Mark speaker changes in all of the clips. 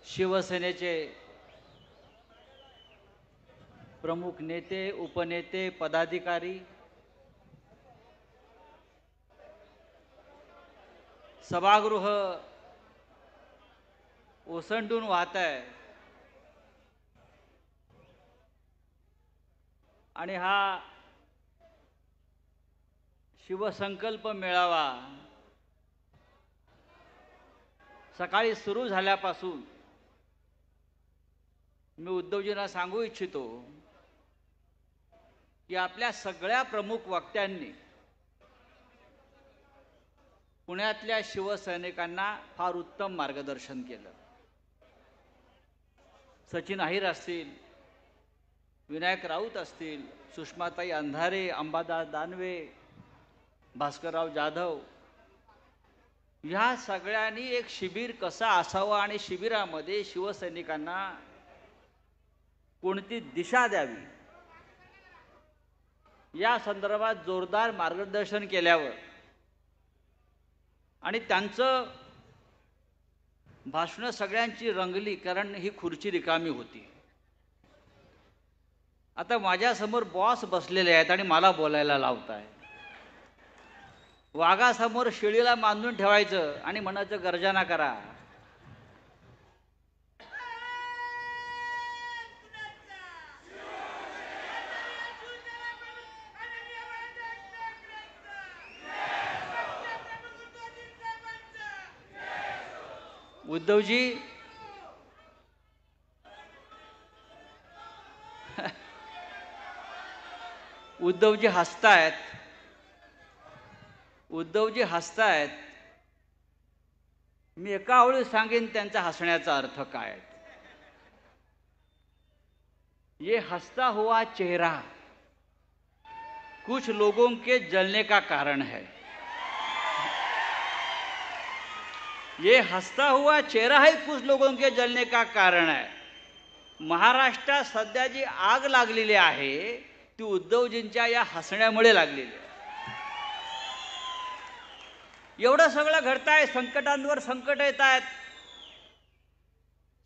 Speaker 1: शिवसेनेचे प्रमुख नेते, उपनेते, पदाधिकारी, सभागृह ओसंडून वाहत आहे आणि हा शिवसंकल्प मेळावा सकाळी सुरू झाल्यापासून मी उद्धवजींना सांगू इच्छितो की आपल्या सगळ्या प्रमुख वक्त्यांनी पुण्यातल्या शिवसैनिकांना फार उत्तम मार्गदर्शन केलं. सचिन अहिर असतील, विनायक राऊत असतील, सुषमाताई अंधारे, अंबादास दानवे, भास्करराव जाधव, ह्या सगळ्यांनी एक शिबिर कसा असावं आणि शिबिरामध्ये शिवसैनिकांना कोणती दिशा द्यावी या संदर्भात जोरदार मार्गदर्शन केल्यावर आणि त्यांचं भाषणं सगळ्यांची रंगली, कारण ही खुर्ची रिकामी होती. आता माझ्यासमोर बॉस बसलेले आहेत आणि मला बोलायला लावताय. वाघासमोर शेळीला बांधून ठेवायचं आणि म्हणायचं गर्जना करा. उद्धवजी उद्धवजी हसतायत. उद्धवजी हसतायत. मी एका ओळीत सांगेन त्यांचा हसण्याचा अर्थ काय. ये हंसता हुआ चेहरा कुछ लोगों के जलने का कारण है. ये हंसता हुआ चेहरा है कुछ लोगों के जलने का कारण है. महाराष्ट्रात सध्या जी आग लागलेली आहे ती उद्धवजींच्या या हसण्यामुळे लागलेली आहे. एवढं सगळं घडतंय, संकटांवर संकट येत आहेत,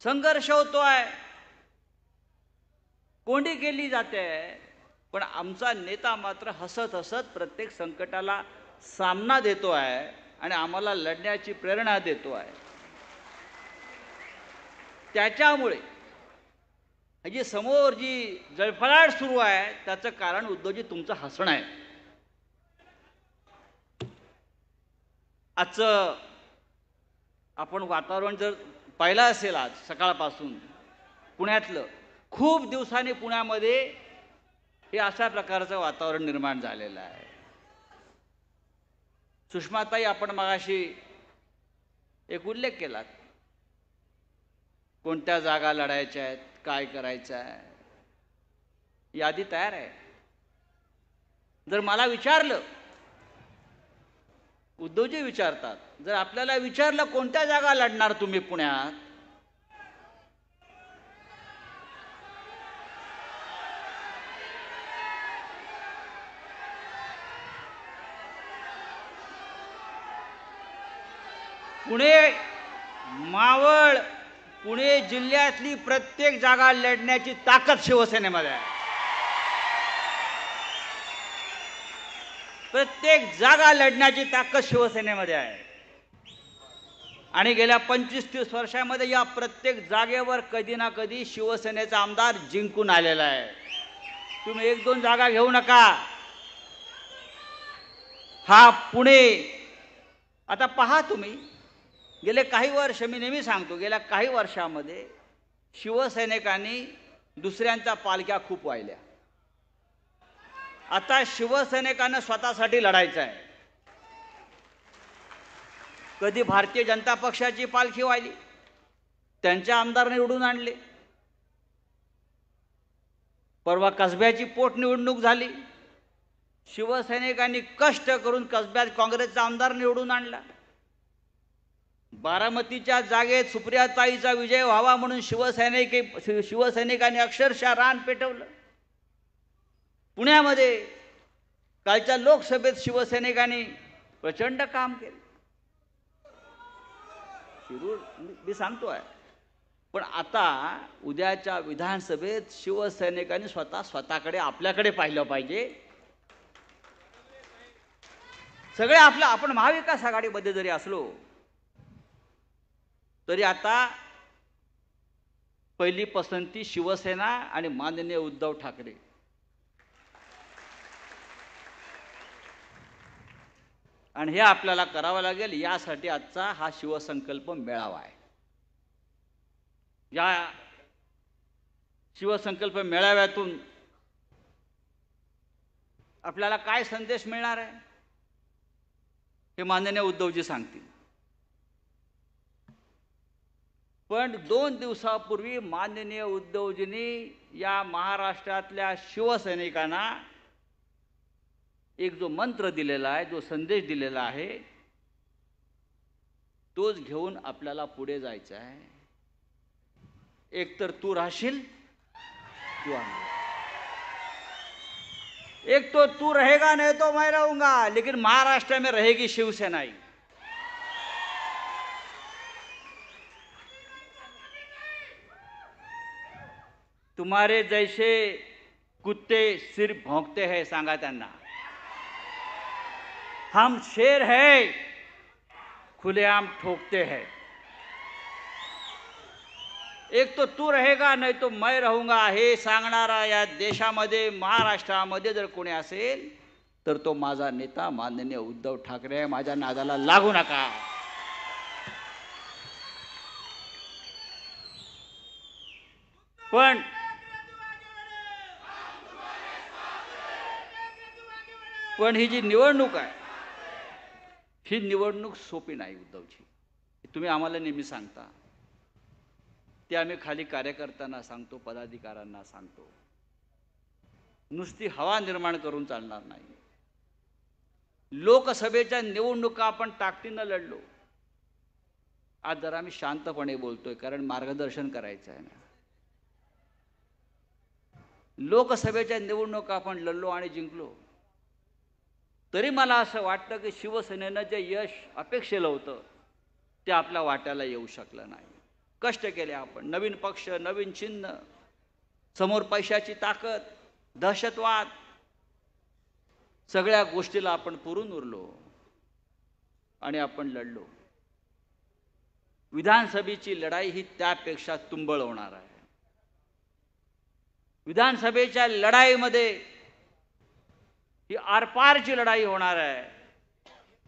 Speaker 1: संघर्ष होतोय, कोंडी केली जाते, पण आमचा नेता मात्र हसत हसत प्रत्येक संकटाला सामना देतो आहे आणि आम्हाला लढण्याची प्रेरणा देतो आहे. त्याच्यामुळे जी समोर जी जळफळाट सुरू आहे त्याचं कारण उद्धवजी तुमचं हसणं आहे. आजचं आपण वातावरण जर पाहिलं असेल, आज सकाळपासून पुण्यातलं, खूप दिवसांनी पुण्यामध्ये हे अशा प्रकारचं वातावरण निर्माण झालेलं आहे. सुषमाताई, आपण मगाशी एक उल्लेख केला, कोणत्या जागा लढायच्या आहेत, काय करायचं आहे, यादी तयार आहे. जर मला विचारलं, उद्धवजी विचारतात, जर आपल्याला विचारलं कोणत्या जागा लढणार तुम्ही पुण्यात, पुणे, मावळ, पुणे जिल्ह्यातली प्रत्येक जागा लढण्याची ताकद शिवसेनेमध्ये आहे. प्रत्येक जागा लढण्याची ताकद शिवसेनेमध्ये आहे. आणि गेल्या 25-30 वर्षामध्ये या प्रत्येक जागेवर कधी ना कधी शिवसेनेचा आमदार जिंकून आलेला आहे. तुम्ही 1-2 जागा घेऊ नका. हा पुणे, आता पहा तुम्ही, गेले काही वर्ष, मी नेहमी सांगतो, गेल्या काही वर्षामध्ये शिवसैनिकांनी दुसऱ्यांच्या पालख्या खूप वाहिल्या. आता शिवसैनिकांना स्वतःसाठी लढायचं आहे. कधी भारतीय जनता पक्षाची पालखी वाहिली, त्यांच्या आमदार निवडून आणले. परवा कसब्याची पोटनिवडणूक झाली, शिवसैनिकांनी कष्ट करून कसब्यात काँग्रेसचा आमदार निवडून आणला. बारामतीच्या जागेत सुप्रियाताईचा विजय व्हावा म्हणून शिवसैनिकांनी अक्षरशः रान पेटवलं. पुण्यामध्ये कालच्या लोकसभेत शिवसैनिकांनी प्रचंड काम केले. शिरूर, मी सांगतो आहे, पण आता उद्याच्या विधानसभेत शिवसैनिकांनी स्वतःकडे आपल्याकडे पाहिलं पाहिजे. सगळे आपण महाविकास आघाडीमध्ये जरी असलो तरी आता पहिली पसंती शिवसेना आणि माननीय उद्धव ठाकरे. आणि हे आपल्याला करावं लागेल. यासाठी आजचा हा शिवसंकल्प मेळावा आहे. या शिवसंकल्प मेळाव्यातून आपल्याला काय संदेश मिळणार आहे हे माननीय उद्धवजी सांगतील. पण 2 दिवसापूर्वी माननीय उद्धवजींनी या महाराष्ट्रातल्या शिवसैनिकांना एक जो मंत्र दिलेला आहे, जो संदेश दिलेला आहे, तोच घेऊन आपल्याला पुढे जायचं आहे. एक तर तू राहशील किंवा एक तो तू रहेगा नहीं तो मैं रहूंगा, लेकिन महाराष्ट्र में रहेगी शिवसेना ही. तुम्हारे जैसे कुत्ते सिर्फ भौंकते हैं, सांगा त्यांना. हम शेर है, खुलेआम ठोकते हैं. एक तो तू रहेगा नहीं तो मैं रहूंगा हे सांगणारा या देशामध्ये, महाराष्ट्रामध्ये जर कोणी असेल तर तो माझा नेता माननीय उद्धव ठाकरे आहे. माझ्या नादाला लागू नका. पण ही जी निवडणूक आहे, ही निवडणूक सोपी नाही उद्धवजी. तुम्ही आम्हाला नेहमी सांगता, ते आम्ही खाली कार्यकर्त्यांना सांगतो, पदाधिकाऱ्यांना सांगतो. नुसती हवा निर्माण करून चालणार नाही. लोकसभेच्या निवडणुका आपण ताकदीनं लढलो. आज जरा आम्ही शांतपणे बोलतोय कारण मार्गदर्शन करायचं आहे ना. लोकसभेच्या निवडणुका आपण लढलो आणि जिंकलो. तरी मला असं वाटतं की शिवसेनेनं जे यश अपेक्षेलं होतं ते आपल्या वाट्याला येऊ शकलं नाही. कष्ट केले आपण, नवीन पक्ष, नवीन चिन्ह, समोर पैशाची ताकद, दहशतवाद, सगळ्या गोष्टीला आपण पुरून उरलो आणि आपण लढलो. विधानसभेची लढाई ही त्यापेक्षा तुंबळ होणार आहे. विधानसभेच्या लढाईमध्ये ही आरपारची लढाई होणार आहे.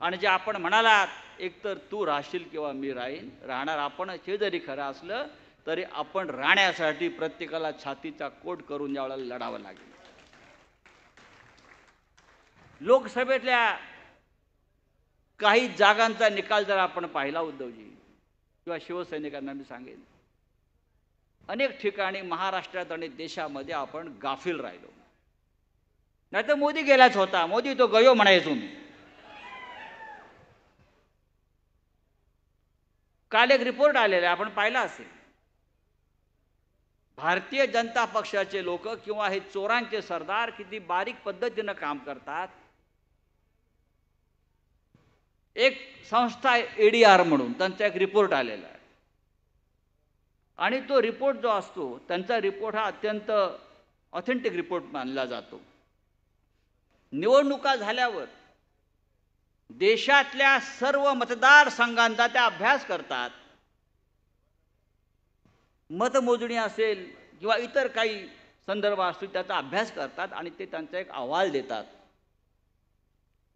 Speaker 1: आणि जे आपण म्हणालात, एकतर तू राहशील किंवा मी राहीन, राहणार आपण. हे जरी खरं असलं तरी आपण राहण्यासाठी प्रत्येकाला छातीचा कोट करून यावेळेला लढावं लागेल. लोकसभेतल्या काही जागांचा निकाल जर आपण पाहिला उद्धवजी किंवा शिवसैनिकांना मी सांगेन, अनेक ठिकाणी महाराष्ट्रात आणि देशामध्ये आपण गाफील राहिलो. नाही तर मोदी गेलाच होता, मोदी तो गयो म्हणायचो मी. काल एक रिपोर्ट आलेला आहे, आपण पाहिला असेल. भारतीय जनता पक्षाचे लोक किंवा हे चोरांचे सरदार किती बारीक पद्धतीनं काम करतात. एक संस्था आहे ADR म्हणून, त्यांचा एक रिपोर्ट आलेला आहे. आणि तो रिपोर्ट जो असतो, त्यांचा रिपोर्ट हा अत्यंत ऑथेंटिक रिपोर्ट मानला जातो. निवडणुका झाल्यावर देशातल्या सर्व मतदारसंघांचा त्या अभ्यास करतात. मतमोजणी असेल किंवा इतर काही संदर्भ असतील त्याचा अभ्यास करतात आणि ते त्यांचा एक अहवाल देतात.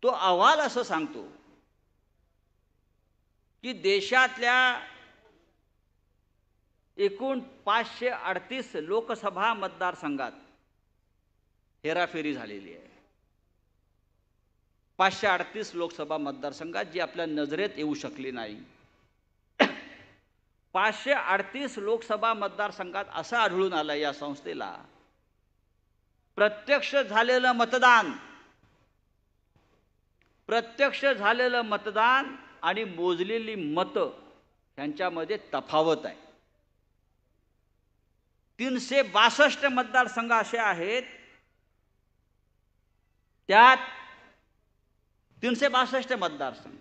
Speaker 1: तो अहवाल असं सांगतो की देशातल्या एकूण 538 लोकसभा मतदारसंघात हेराफेरी झालेली आहे. 538 लोकसभा मतदारसंघात जी आपल्या नजरेत येऊ शकली नाही. 538 लोकसभा मतदारसंघात असं आढळून आलं या संस्थेला, प्रत्यक्ष झालेलं मतदान आणि मोजलेली मतं यांच्यामध्ये तफावत आहे. 362 मतदारसंघ असे आहेत, त्यात 362 मतदारसंघ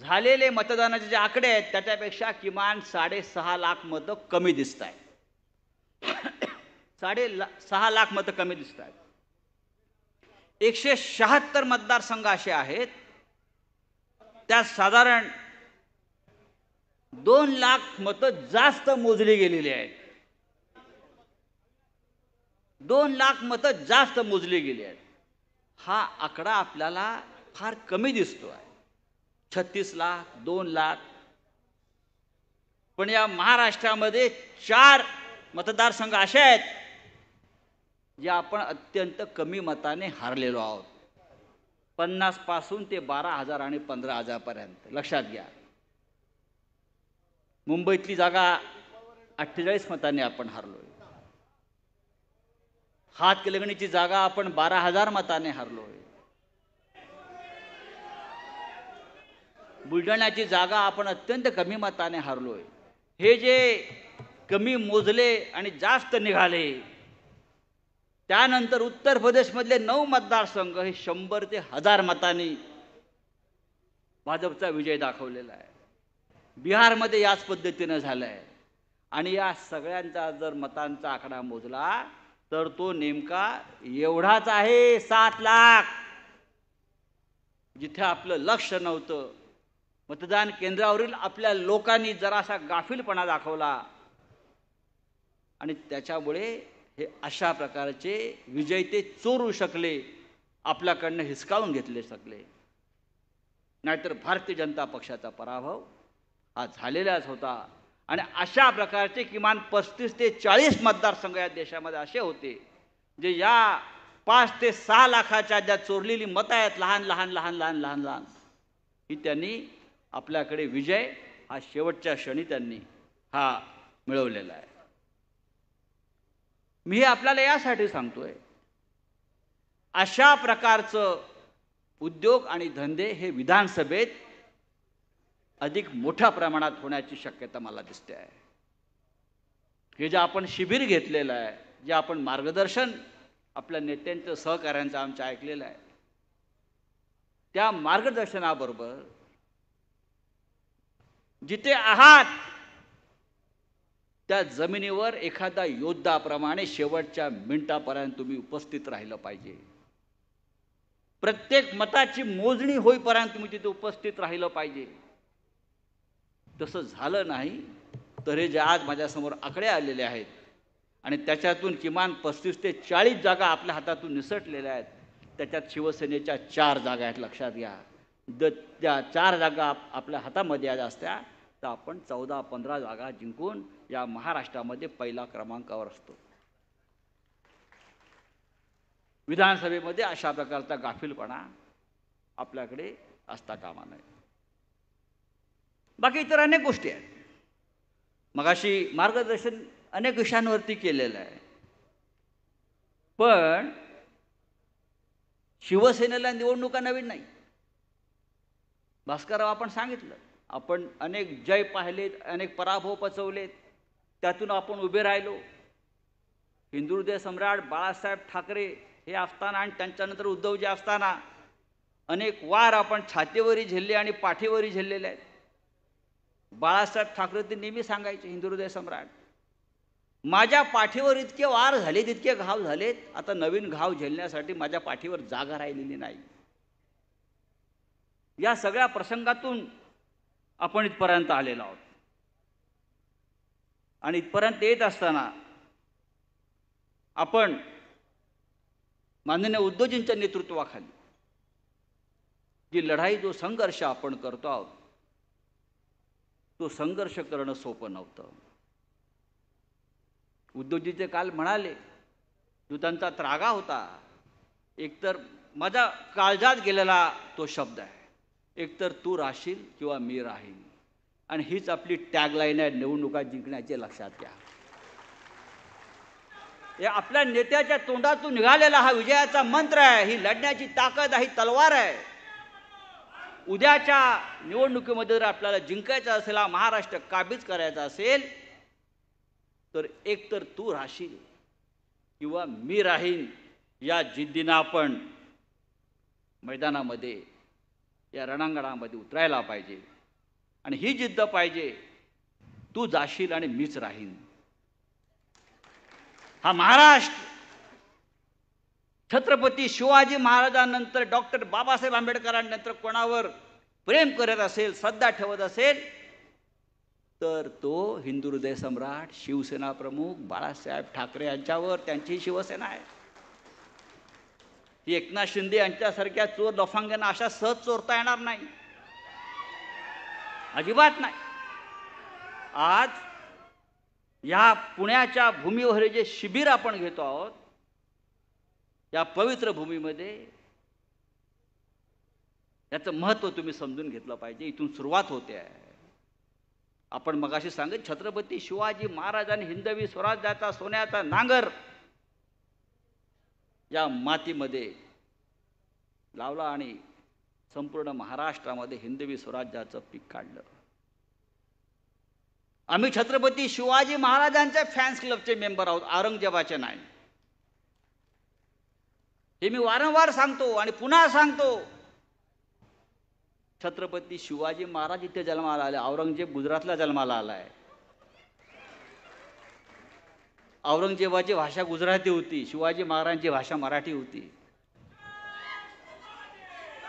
Speaker 1: झालेले मतदानाचे जे आकडे आहेत त्याच्यापेक्षा किमान 6.5 लाख मतं कमी दिसत आहेत. 6.5 लाख मतं कमी दिसत आहेत. 176 मतदारसंघ असे आहेत त्यात साधारण 2 लाख मतं जास्त मोजली गेलेली आहेत. 2 लाख मतं जास्त मोजली गेली आहेत. हा आकडा आपल्याला फार कमी दिसतो आहे. 36 लाख 2 लाख. पण या महाराष्ट्रामध्ये 4 मतदारसंघ असे आहेत जे आपण अत्यंत कमी मताने हारलेलो आहोत. 50 पासून ते 12,000 आणि 15,000 पर्यंत. लक्षात घ्या. मुंबईतली जागा 48 मतांनी आपण हारलोय. हातकणंगलेची जागा आपण 12,000 मताने हारलोय. बुलढाण्याची जागा आपण अत्यंत कमी मताने हारलोय. हे जे कमी मोजले आणि जास्त निघाले, त्यानंतर उत्तर प्रदेशमधले 9 मतदारसंघ हे 100 ते 1000 मतांनी भाजपचा विजय दाखवलेला आहे. बिहारमध्ये याच पद्धतीनं झालं आहे. आणि या सगळ्यांचा जर मतांचा आकडा मोजला तर तो नेमका एवढाच आहे, 7 लाख. जिथे आपलं लक्ष नव्हतं, मतदान केंद्रावरील आपल्या लोकांनी जरासा गाफीलपणा दाखवला आणि त्याच्यामुळे हे अशा प्रकारचे विजय ते चोरू शकले, आपल्याकडनं हिसकावून घेतले शकले. नाहीतर भारतीय जनता पक्षाचा पराभव हा झालेलाच होता. आणि अशा प्रकारचे किमान 35 ते 40 मतदारसंघ या देशामध्ये असे होते जे या 5 ते 6 लाखाच्या ज्या चोरलेली मतं आहेत, लहान लहान लहान लहान लहान लहान, ही त्यांनी आपल्याकडे विजय हा शेवटच्या क्षणी त्यांनी हा मिळवलेला आहे. मी हे आपल्याला यासाठी सांगतोय, अशा प्रकारचं उद्योग आणि धंदे हे विधानसभेत अधिक मोठ्या प्रमाणात होण्याची शक्यता मला दिसते आहे. हे जे आपण शिबिर घेतलेलं आहे, जे आपण मार्गदर्शन आपल्या नेत्यांचं सहकाऱ्यांचं आमच्या ऐकलेलं आहे, त्या मार्गदर्शनाबरोबर जिथे आहात त्या जमिनीवर एखादा योद्धाप्रमाणे शेवटच्या मिनिटापर्यंत तुम्ही उपस्थित राहिलं पाहिजे. प्रत्येक मताची मोजणी होईपर्यंत तुम्ही तिथे उपस्थित राहिलं पाहिजे. तसं झालं नाही तर हे जे आज माझ्यासमोर आकडे आलेले आहेत आणि त्याच्यातून किमान 35 ते 40 जागा आपल्या हातातून निसटलेल्या आहेत, त्याच्यात शिवसेनेच्या 4 जागा आहेत. लक्षात घ्या. त्या 4 जागा आपल्या हातामध्ये आल्या असत्या तर आपण 14-15 जागा जिंकून या महाराष्ट्रामध्ये पहिला क्रमांकावर असतो. विधानसभेमध्ये अशा प्रकारचा गाफीलपणा आपल्याकडे असता कामा नये. बाकी इतर अनेक गोष्टी आहेत. मगाशी मार्गदर्शन अनेक विषयांवरती केलेलं आहे. पण शिवसेनेला निवडणुका नवीन नाही. भास्करराव आपण सांगितलं, आपण अनेक जय पाहिलेत, अनेक पराभव पचवलेत, त्यातून आपण उभे राहिलो. हिंदुहृदय सम्राट बाळासाहेब ठाकरे हे असताना आणि त्यांच्यानंतर उद्धवजी असताना अनेक वार आपण छातीवरही झेलले आणि पाठीवरही झेललेले आहेत. बाळासाहेब ठाकरे ते नेहमी सांगायचे, हिंदुहृदय सम्राट, माझ्या पाठीवर इतके वार झालेत, इतके घाव झालेत, आता नवीन घाव झेलण्यासाठी माझ्या पाठीवर जागा राहिलेली नाही. या सगळ्या प्रसंगातून आपण इथपर्यंत आलेलो आहोत. आणि इथपर्यंत येत असताना आपण माननीय उद्धवजींच्या नेतृत्वाखाली जी लढाई, जो संघर्ष आपण करतो आहोत, तो संघर्ष करणं सोपं नव्हतं. उद्धवजीचे काल म्हणाले, जो त्यांचा त्रागा होता, एकतर माझ्या काळजात गेलेला तो शब्द आहे, एकतर तू राहशील किंवा मी राहील. आणि हीच आपली टॅगलाईन आहे निवडणुका जिंकण्याचे. लक्षात घ्या. हे आपल्या नेत्याच्या तोंडातून निघालेला हा विजयाचा मंत्र आहे, ही लढण्याची ताकद आहे, ही तलवार आहे. उद्याच्या निवडणुकीमध्ये जर आपल्याला जिंकायचं असेल, हा महाराष्ट्र काबीज करायचा असेल, तर एकतर तू राहशील किंवा मी राहीन, या जिद्दीनं आपण मैदानामध्ये या रणांगणामध्ये उतरायला पाहिजे आणि ही जिद्द पाहिजे, तू जाशील आणि मीच राहीन. हा महाराष्ट्र छत्रपती शिवाजी महाराजांनंतर, डॉक्टर बाबासाहेब आंबेडकरांनंतर कोणावर प्रेम करत असेल, श्रद्धा ठेवत असेल, तर तो हिंदू हृदय सम्राट शिवसेना प्रमुख बाळासाहेब ठाकरे यांच्यावर, त्यांची शिवसेना आहे. ती एकनाथ शिंदे यांच्यासारख्या चोर लफंग्यांना अशा सहज चोरता येणार नाही, अजिबात नाही. आज या पुण्याच्या भूमीवर जे शिबिर आपण घेतो आहोत, या पवित्र भूमीमध्ये याचं महत्त्व तुम्ही समजून घेतलं पाहिजे. इथून सुरुवात होते आहे. आपण मगाशी सांगितलं, छत्रपती शिवाजी महाराजांनी हिंदवी स्वराज्याचा सोन्याचा नांगर या मातीमध्ये लावला आणि संपूर्ण महाराष्ट्रामध्ये हिंदवी स्वराज्याचं पीक काढलं. आम्ही छत्रपती शिवाजी महाराजांच्या फॅन्स क्लबचे मेंबर आहोत, औरंगजेबाचे नाही. हे मी वारंवार सांगतो आणि पुन्हा सांगतो. छत्रपती शिवाजी महाराज इथे जन्माला आले, औरंगजेब गुजरातला जन्माला आलाय. औरंगजेबाची भाषा गुजराती होती, शिवाजी महाराजांची भाषा मराठी होती.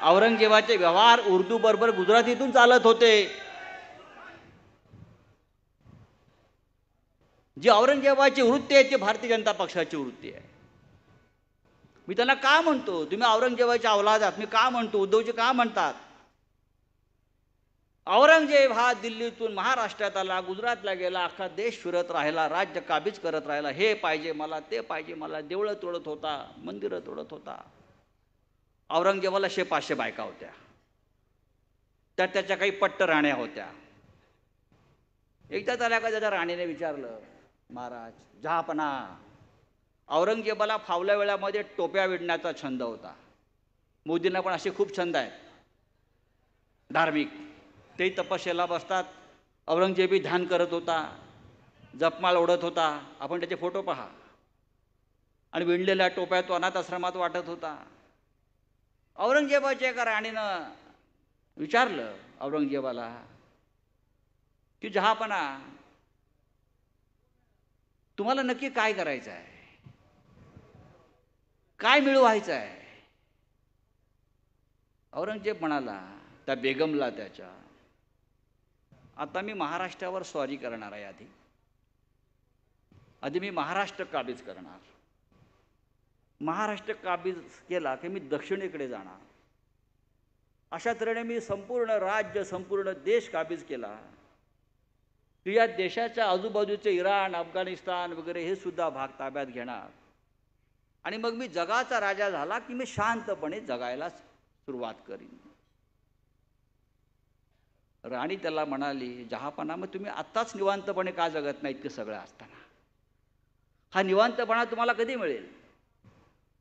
Speaker 1: औरंगजेबाचे व्यवहार उर्दू बरोबर गुजरातीतून चालत होते. जी औरंगजेबाची वृत्ती आहे ती भारतीय जनता पक्षाची वृत्ती आहे. मी त्यांना का म्हणतो, तुम्ही औरंगजेबाच्या औलाद आहात, मी का म्हणतो, उद्धवजी का म्हणतात? औरंगजेब हा दिल्लीतून महाराष्ट्रात आला, गुजरातला गेला, अख्खा देश फिरत राहिला, राज्य काबीज करत राहिला. हे पाहिजे मला, ते पाहिजे मला, देवळं तोडत होता, मंदिरं तोडत होता. औरंगजेबाला 500 बायका होत्या, त्यात त्याच्या काही पट्ट राण्या होत्या. एकदा त्याला का त्याच्या राणीने विचारलं, महाराज जहापना, औरंगजेबाला फावल्या वेळामध्ये टोप्या विणण्याचा छंद होता. मोदींना पण असे खूप छंद आहेत धार्मिक. तेही तपश्चर्येला बसतात. औरंगजेबी ध्यान करत होता, जपमाळ ओढत होता. आपण त्याचे फोटो पहा. आणि विणलेल्या टोप्या तो अनाथ आश्रमात वाटत होता. औरंगजेबाच्या एका राणीनं विचारलं औरंगजेबाला की जहापना, तुम्हाला नक्की काय करायचं आहे, काय मिळवायचं आहे? औरंगजेब म्हणाला त्या बेगमला त्याच्या, आता मी महाराष्ट्रावर स्वारी करणार आहे. आधी मी महाराष्ट्र काबीज करणार. महाराष्ट्र काबीज केला की मी दक्षिणेकडे जाणार. अशा तऱ्हेने मी संपूर्ण राज्य, संपूर्ण देश काबीज केला की या देशाच्या आजूबाजूचे इराण, अफगाणिस्तान वगैरे हे सुद्धा भाग ताब्यात घेणार. आणि मग मी जगाचा राजा झाला की मी शांतपणे जगायला सुरुवात करीन. राणी त्याला म्हणाली, जहापना, मग तुम्ही आत्ताच निवांतपणे का जगत नाहीत की सगळं असताना? हा निवांतपणा तुम्हाला कधी मिळेल?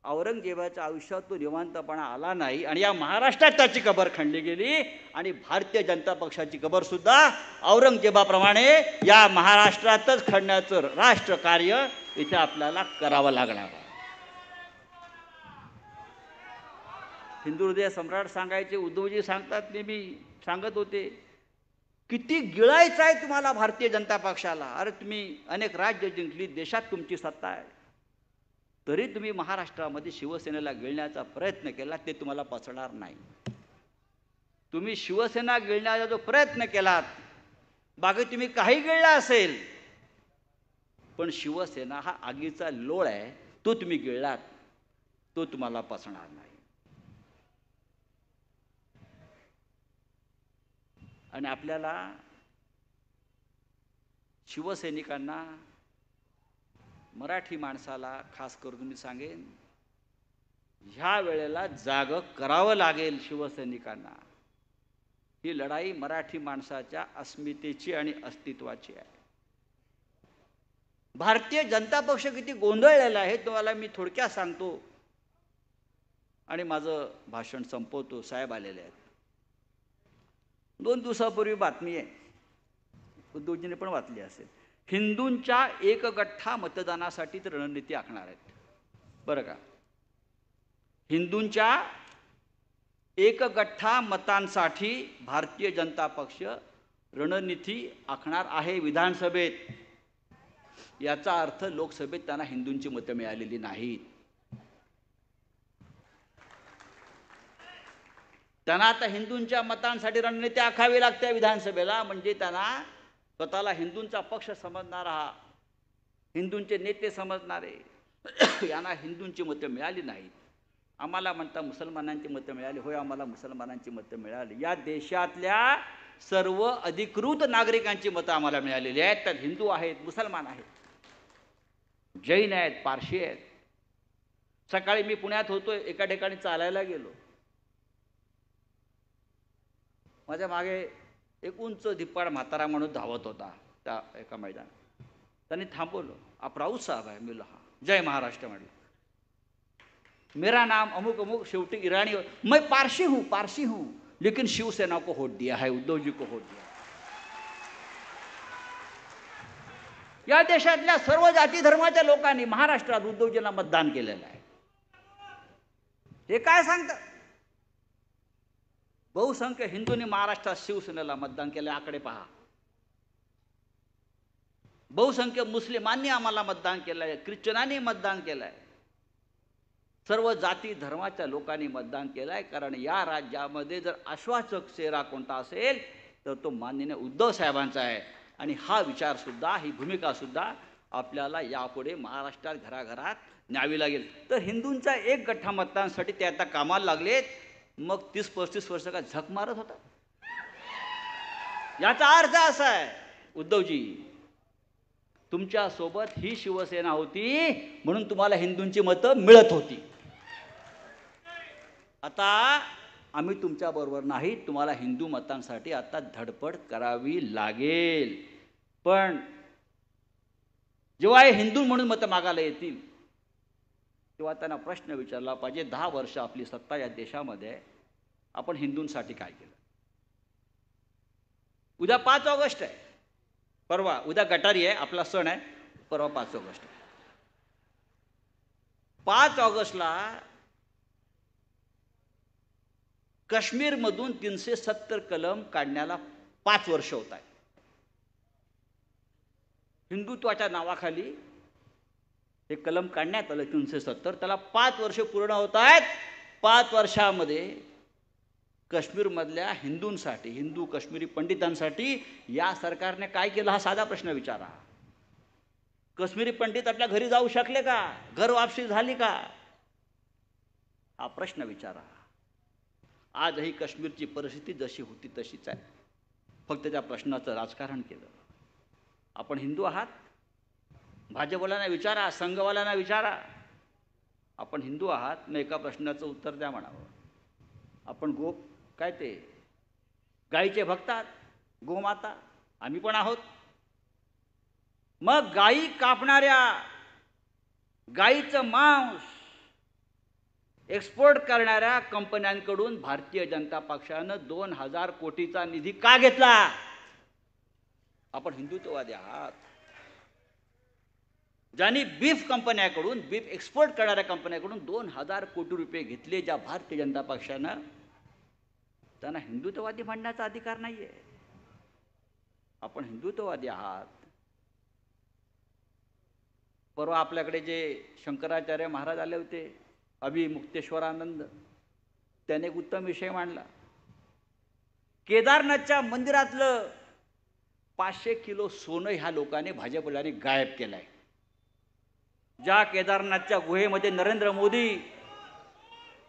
Speaker 1: औरंगजेबाच्या आयुष्यात तो निवांतपणा आला नाही आणि या महाराष्ट्रात त्याची कबर खणली गेली. आणि भारतीय जनता पक्षाची कबर सुद्धा औरंगजेबाप्रमाणे या महाराष्ट्रातच खणण्याचं राष्ट्रकार्य इथे आपल्याला करावं लागणार आहे. हिंदू हृदय सम्राट सांगायचे, उद्धवजी सांगतात, नेहमी सांगत होते, किती गिळायचं आहे तुम्हाला भारतीय जनता पक्षाला? अरे तुम्ही अनेक राज्य जिंकली, देशात तुमची सत्ता आहे, तरी तुम्ही महाराष्ट्रामध्ये शिवसेनेला गिळण्याचा प्रयत्न केला, ते तुम्हाला पचणार नाही. तुम्ही शिवसेना गिळण्याचा जो प्रयत्न केलात, बाकी तुम्ही काही गिळला असेल, पण शिवसेना हा आगीचा लोळ आहे, तो तुम्ही गिळलात, तो तुम्हाला पचणार नाही. आणि आपल्याला शिवसैनिकांना, मराठी माणसाला खास करून मी सांगेन, ह्या वेळेला जागं करावं लागेल शिवसैनिकांना. ही लढाई मराठी माणसाच्या अस्मितेची आणि अस्तित्वाची आहे. भारतीय जनता पक्ष किती गोंधळलेला आहे तुम्हाला मी थोडक्यात सांगतो आणि माझं भाषण संपवतो. साहेब आलेले आहेत. 2 दिवसापूर्वी बातमी आहे, उद्धवजीने पण वाचली असेल, हिंदूंच्या एकगठ्ठा मतदानासाठी ते रणनीती आखणार आहेत. बरं का, हिंदूंच्या एक गठ्ठा मतांसाठी भारतीय जनता पक्ष रणनीती आखणार आहे विधानसभेत। याचा अर्थ लोकसभेत त्यांना हिंदूंची मतं मिळालेली नाहीत। त्यांना आता हिंदूंच्या मतांसाठी रणनीती आखावी लागते विधानसभेला, म्हणजे त्यांना स्वतःला हिंदूंचा पक्ष समजणारा, हिंदूंचे नेते समजणारे यांना हिंदूंची मतं मिळाली नाहीत। आम्हाला म्हणता मुसलमानांची मतं मिळाली, होय आम्हाला मुसलमानांची मतं मिळाली। या देशातल्या सर्व अधिकृत नागरिकांची मतं आम्हाला मिळालेली आहेत। त्यात हिंदू आहेत, मुसलमान आहेत, जैन आहेत, पारशी आहेत। सकाळी मी पुण्यात होतो, एका ठिकाणी चालायला गेलो, माझ्या मागे एक उंच धिप्पाड म्हातारा म्हणून धावत होता त्या एका मैदानात। त्यांनी थांबवलं, आप राऊत साहब आहे? मी म्हणलं हां। जय महाराष्ट्र म्हटलं। मेरा नाम अमुक अमुक, शेवटी ईरानी, मैं पारसी हूँ लेकिन शिवसेना को वोट दिया है, उद्धव जी को वोट दिया। या देशातल्या सर्व जाती धर्माच्या लोकांनी महाराष्ट्रात उद्धवजींना मतदान केलेलं आहे। हे काय सांगतात? बहुसंख्य हिंदूंनी महाराष्ट्रात शिवसेनेला मतदान केलं, आकडे पहा। बहुसंख्य मुस्लिमांनी आम्हाला मतदान केलंय, ख्रिश्चनांनी मतदान केलंय, सर्व जाती धर्माच्या लोकांनी मतदान केलंय। कारण या राज्यामध्ये जर आश्वासक चेहरा कोणता असेल तर तो माननीय उद्धव साहेबांचा आहे। आणि हा विचार सुद्धा, ही भूमिका सुद्धा आपल्याला यापुढे महाराष्ट्रात घराघरात न्यावी लागेल। तर हिंदूंचा एक गठ्ठा मतदानासाठी ते आता कामाला लागलेत, मग 30-35 वर्ष का झक मारत होता? याचा अर्थ असा आहे, उद्धवजी तुमच्या सोबत ही शिवसेना होती म्हणून तुम्हाला हिंदूंची मतं मिळत होती। आता आम्ही तुमच्या बरोबर नाही, तुम्हाला हिंदू मतांसाठी आता धडपड करावी लागेल। पण जेव्हा हे हिंदू म्हणून मतं मागायला येतील तेव्हा त्यांना प्रश्न विचारला पाहिजे, 10 वर्ष आपली सत्ता या देशामध्ये आपण हिंदूंसाठी काय केलं? उद्या 5 ऑगस्ट आहे, परवा उद्या गटारी आहे, आपला सण आहे, परवा 5 ऑगस्ट आहे। 5 ऑगस्टला काश्मीरमधून 370 कलम काढण्याला 5 वर्ष होत आहेत। हिंदुत्वाच्या नावाखाली हे कलम काढण्यात आलं 370, त्याला 5 वर्ष पूर्ण होत आहेत। 5 वर्षामध्ये काश्मीरमधल्या हिंदूंसाठी, हिंदू काश्मीरी पंडितांसाठी या सरकारने काय केलं? हा साधा प्रश्न विचारा। काश्मीरी पंडित आपल्या घरी जाऊ शकले का? घर वापसी झाली का? हा प्रश्न विचारा। आजही काश्मीरची परिस्थिती जशी होती तशीच आहे, फक्त त्या प्रश्नाचं राजकारण केलं। आपण हिंदू आहात? भाजपवाल्यांना विचारा, संघवाल्यांना विचारा, आपण हिंदू आहात? मग एका प्रश्नाचं उत्तर द्या म्हणावं। आपण काय ते गायीचे भक्त आहात? गोमाता? आम्ही पण आहोत। मग गायी कापणाऱ्या, गायीचं मांस एक्सपोर्ट करणाऱ्या कंपन्यांकडून भारतीय जनता पक्षानं 2000 कोटीचा निधी का घेतला? आपण हिंदुत्ववादी आहात। ज्यांनी बीफ कंपन्याकडून, बीफ एक्सपोर्ट करणाऱ्या कंपन्याकडून 2000 कोटी रुपये घेतले ज्या भारतीय जनता पक्षानं, त्यांना हिंदुत्ववादी म्हणण्याचा अधिकार नाहीये। आपण हिंदुत्ववादी आहात। परवा आपल्याकडे जे शंकराचार्य महाराज आले होते, अभिमुक्तेश्वरानंद, त्याने एक उत्तम विषय मांडला। केदारनाथच्या मंदिरातलं 500 किलो सोनं ह्या लोकांनी, भाजपवाल्यांनी गायब केलंय। ज्या केदारनाथच्या गुहेमध्ये नरेंद्र मोदी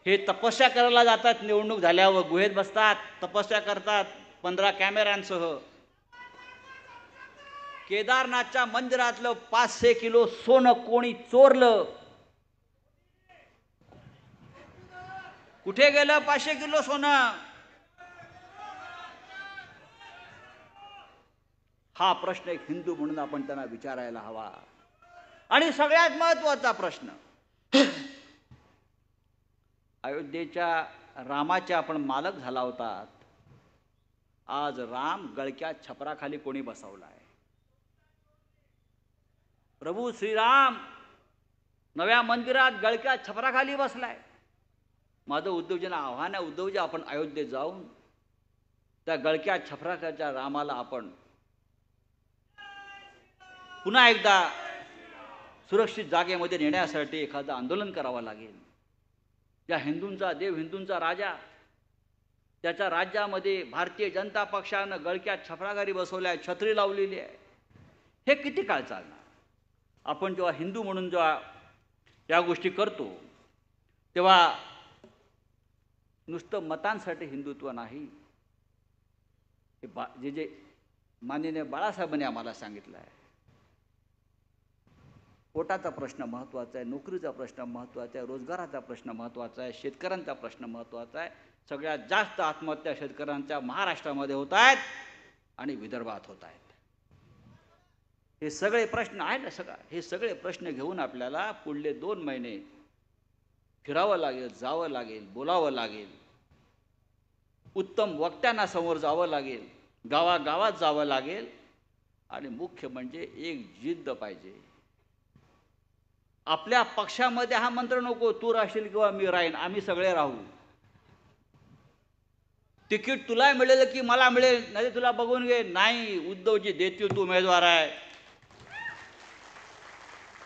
Speaker 1: हे तपस्या करायला जातात, निवडणूक झाल्यावर गुहेत बसतात, तपस्या करतात 15 कॅमेऱ्यांसह, केदारनाथच्या मंदिरातलं 500 किलो सोनं कोणी चोरलं? कुठे गेलं 500 किलो सोनं? हा प्रश्न एक हिंदू म्हणून आपण त्यांना विचारायला हवा। आणि सगळ्यात महत्त्वाचा प्रश्न, अयोध्येच्या रामाचे आपण मालक झाला होतात, आज राम गळक्यात छपराखाली कोणी बसवलाय? प्रभू श्रीराम नव्या मंदिरात गळक्यात छपराखाली बसलाय। माझं उद्धवजींना आव्हान आहे, उद्धवजी आपण अयोध्येत जाऊन त्या गळक्या छपराकाच्या रामाला आपण पुन्हा एकदा सुरक्षित जागेमध्ये नेण्यासाठी एखादं आंदोलन करावं लागेल. या हिंदूंचा देव, हिंदूंचा राजा, त्याच्या राज्यामध्ये भारतीय जनता पक्षानं गळक्या छपरागारी बसवल्या, छत्री लावलेली आहे. हे किती काळ चालणार? आपण जेव्हा हिंदू म्हणून जेव्हा या गोष्टी करतो तेव्हा नुसतं मतांसाठी हिंदुत्व नाही, हे जे माननीय बाळासाहेबांनी आम्हाला सांगितलं आहे, पोटाचा प्रश्न महत्त्वाचा आहे, नोकरीचा प्रश्न महत्त्वाचा आहे, रोजगाराचा प्रश्न महत्त्वाचा आहे, शेतकऱ्यांचा प्रश्न महत्त्वाचा आहे. सगळ्यात जास्त आत्महत्या शेतकऱ्यांच्या महाराष्ट्रामध्ये होत आहेत आणि विदर्भात होत आहेत. हे सगळे प्रश्न आहेत ना, हे सगळे प्रश्न घेऊन आपल्याला पुढले 2 महिने फिरावं लागेल, जावं लागेल, बोलावं लागेल, उत्तम वक्त्यांना समोर जावं लागेल, गावागावात जावं लागेल आणि मुख्य म्हणजे एक जिद्द पाहिजे. आपल्या पक्षामध्ये हा मंत्र नको, तू राहशील किंवा मी राहीन, आम्ही सगळे राहू. तिकीट तुला मिळेल की मला मिळेल, नाही तुला बघून घे. नाही, उद्धवजी देतील, तू उमेदवार आहे,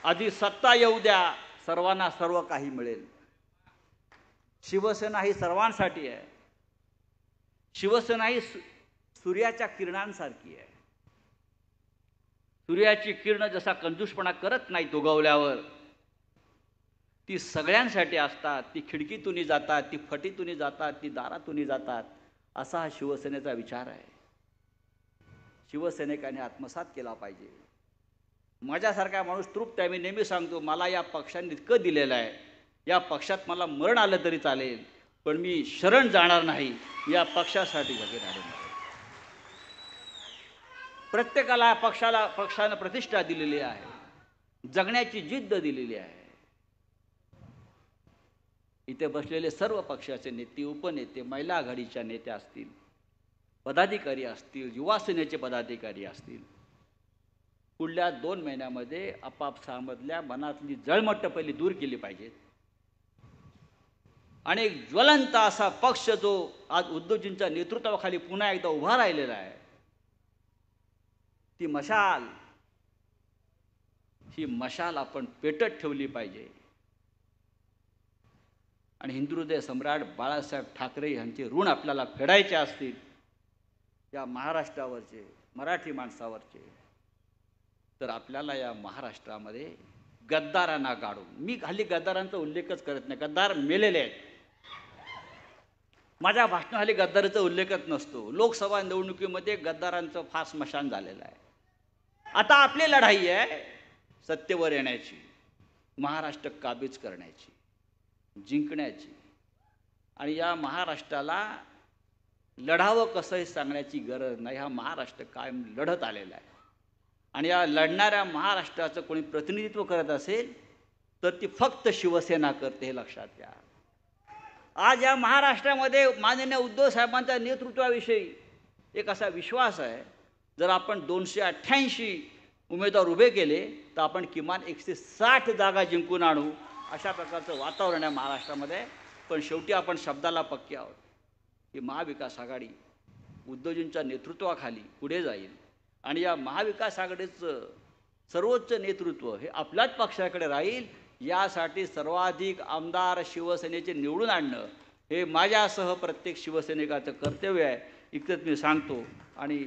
Speaker 1: आधी सत्ता येऊ द्या, सर्वांना सर्व काही मिळेल. शिवसेना ही सर्वांसाठी आहे. शिवसेना ही सूर्याच्या किरणांसारखी आहे. सूर्याची किरण जसा कंजूसपणा करत नाही उगवल्यावर, ती सगळ्यांसाठी असतात. ती खिडकीतूनही जातात, ती फटीतूनही जातात, ती दारातूनही जातात. असा हा शिवसेनेचा विचार आहे. शिवसैनिकांनी आत्मसात केला पाहिजे. माझ्यासारखा माणूस तृप्त आहे. मी नेहमी सांगतो, मला या पक्षाने इतकं दिलेलं आहे, या पक्षात मला मरण आलं तरी चालेल, पण मी शरण जाणार नाही, या पक्षासाठी जगेन राहणार नाही. प्रत्येकाला पक्षानं प्रतिष्ठा दिलेली आहे, जगण्याची जिद्द दिलेली आहे. इथे बसलेले सर्व पक्षाचे नेते, उपनेते, महिला आघाडीच्या नेत्या असतील, पदाधिकारी असतील, युवा सेनेचे पदाधिकारी असतील, पुढल्या 2 महिन्यामध्ये आपापसामधल्या मनातली जळमट्ट पहिली दूर केली पाहिजेत आणि एक ज्वलंत असा पक्ष जो आज उद्धवजींच्या नेतृत्वाखाली पुन्हा एकदा उभा राहिलेला आहे, ही मशाल आपण पेटत ठेवली पाहिजे. आणि हिंदुहृदय सम्राट बाळासाहेब ठाकरे यांचे ऋण आपल्याला फेडायचे असतील या महाराष्ट्रावरचे, मराठी माणसावरचे, तर आपल्याला या महाराष्ट्रामध्ये गद्दारांना गाडून, मी हल्ली गद्दारांचा उल्लेखच करत नाही, गद्दार मेलेले आहेत. माझ्या भाषणाखाली गद्दारीचा उल्लेखच नसतो. लोकसभा निवडणुकीमध्ये गद्दारांचं फार स्मशान झालेलं आहे. आता आपली लढाई आहे सत्तेवर येण्याची, महाराष्ट्र काबीज करण्याची, जिंकण्याची. आणि या महाराष्ट्राला लढावं कसं हे सांगण्याची गरज नाही. हा महाराष्ट्र कायम लढत आलेला आहे आणि या लढणाऱ्या महाराष्ट्राचं कोणी प्रतिनिधित्व करत असेल तर ती फक्त शिवसेना करते, हे लक्षात घ्या. आज या महाराष्ट्रामध्ये माननीय उद्धव साहेबांच्या नेतृत्वाविषयी एक असा विश्वास आहे, जर आपण 288 उमेदवार उभे केले तर आपण किमान 160 जागा जिंकून आणू, अशा प्रकारचं वातावरण आहे महाराष्ट्रामध्ये. पण शेवटी आपण शब्दाला पक्के आहोत की महाविकास आघाडी उद्धवजींच्या नेतृत्वाखाली पुढे जाईल आणि या महाविकास आघाडीचं सर्वोच्च नेतृत्व हे आपल्याच पक्षाकडे राहील. यासाठी सर्वाधिक आमदार शिवसेनेचे निवडून आणणं हे माझ्यासह प्रत्येक शिवसैनिकाचं कर्तव्य आहे, इतकंच मी सांगतो. आणि